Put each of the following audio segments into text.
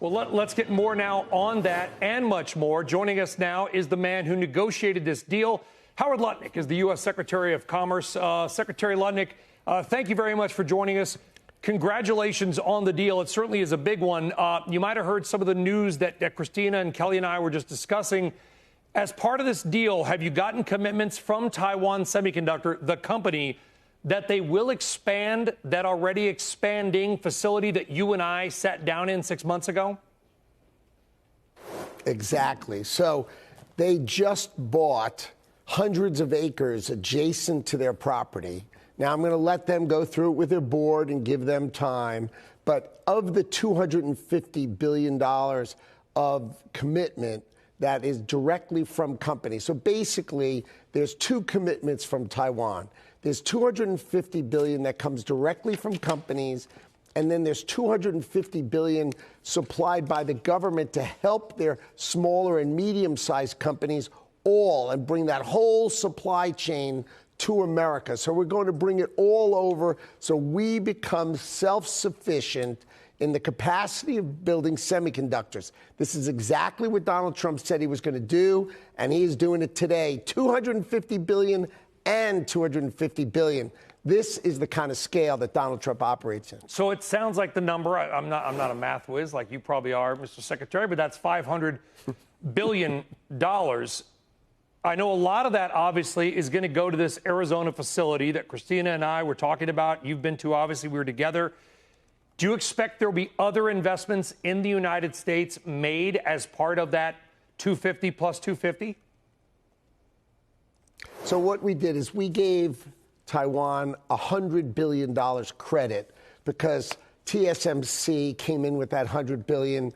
Well, let's get more now on that and much more. Joining us now is the man who negotiated this deal. Howard Lutnick is the U.S. Secretary of Commerce. Secretary Lutnick, thank you very much for joining us. Congratulations on the deal. It certainly is a big one. You might have heard some of the news that Christina and Kelly and I were just discussing. As part of this deal, have you gotten commitments from Taiwan Semiconductor, the company, that they will expand that already expanding facility that you and I sat down in 6 months ago? Exactly. So they just bought hundreds of acres adjacent to their property. Now, I'm going to let them go through it with their board and give them time. But of the $250 billion of commitment that is directly from companies, so basically there's two commitments from Taiwan. There's $250 billion that comes directly from companies, and then there's $250 billion supplied by the government to help their smaller and medium-sized companies and bring that whole supply chain to America. So we're going to bring it all over so we become self-sufficient in the capacity of building semiconductors. This is exactly what Donald Trump said he was going to do, and he is doing it today. $250 billion and $250 billion. This is the kind of scale that Donald Trump operates in. So it sounds like the number, I'm not a math whiz like you probably are, Mr. Secretary, but that's $500 billion. I know a lot of that obviously is going to go to this Arizona facility that Christina and I were talking about. You've been to, obviously, we were together. Do you expect there will be other investments in the United States made as part of that 250 plus 250? So what we did is we gave Taiwan $100 billion credit because TSMC came in with that $100 billion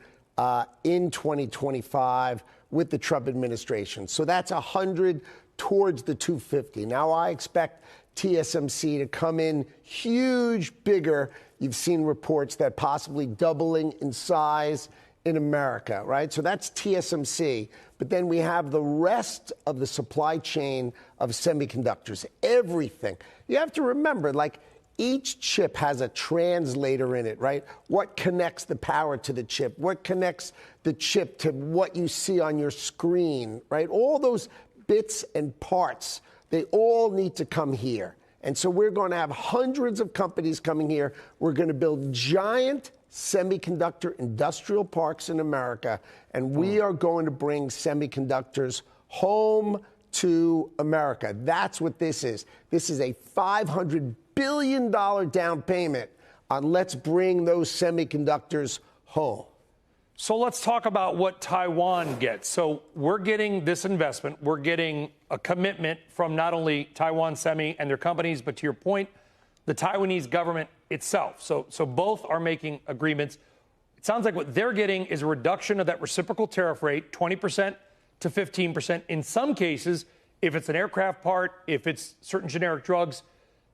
in 2025 with the Trump administration. So that's 100 towards the 250. Now I expect TSMC to come in huge, bigger. You've seen reports that possibly doubling in size in America, right? So that's TSMC. But then we have the rest of the supply chain of semiconductors, everything. You have to remember, like, each chip has a translator in it, right? What connects the power to the chip? What connects the chip to what you see on your screen, right? All those bits and parts, they all need to come here. And so we're going to have hundreds of companies coming here. We're going to build giant semiconductor industrial parks in America, and we are going to bring semiconductors home to America. That's what this is. This is a $500 billion down payment on let's bring those semiconductors home. So let's talk about what Taiwan gets. So we're getting this investment. We're getting a commitment from not only Taiwan Semi and their companies, but to your point, the Taiwanese government itself. So both are making agreements. It sounds like what they're getting is a reduction of that reciprocal tariff rate, 20% to 15%. In some cases, if it's an aircraft part, if it's certain generic drugs,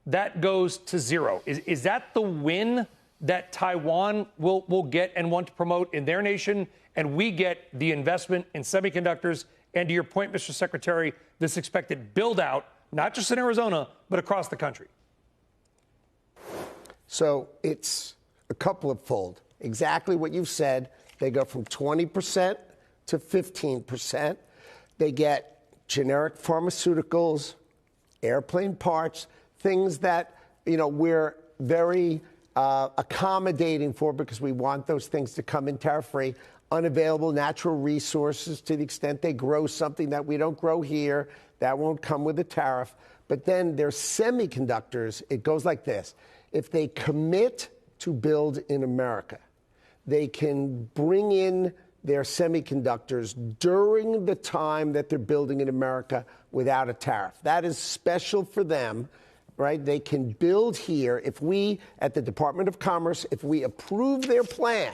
that goes to zero. Is that the win that Taiwan will get and want to promote in their nation, and we get the investment in semiconductors? And to your point, Mr. Secretary, this expected build out, not just in Arizona, but across the country. So it's a couple of fold. Exactly what you've said. They go from 20% to 15%. They get generic pharmaceuticals, airplane parts, things that, we're very accommodating for because we want those things to come in tariff-free. Unavailable natural resources, to the extent they grow something that we don't grow here, that won't come with a tariff. But then there's semiconductors. It goes like this. If they commit to build in America, they can bring in their semiconductors during the time that they're building in America without a tariff. That is special for them, right? They can build here. If we, at the Department of Commerce, if we approve their plan,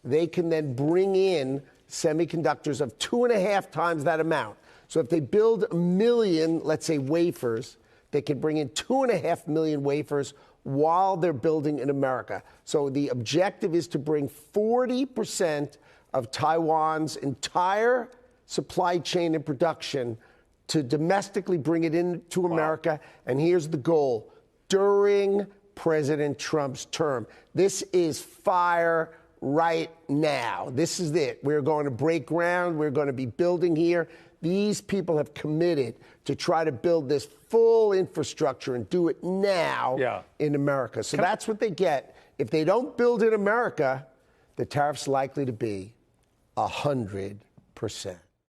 they can then bring in semiconductors of 2.5 times that amount. So if they build 1 million, let's say, wafers, they can bring in 2.5 million wafers while they're building in America. So the objective is to bring 40% of Taiwan's entire supply chain and production to domestically bring it into America. And here's the goal: during President Trump's term. This is fire right now. This is it. We're going to break ground. We're going to be building here. These people have committed to try to build this full infrastructure and do it now in America. So that's what they get. If they don't build in America, the tariff's likely to be 100%.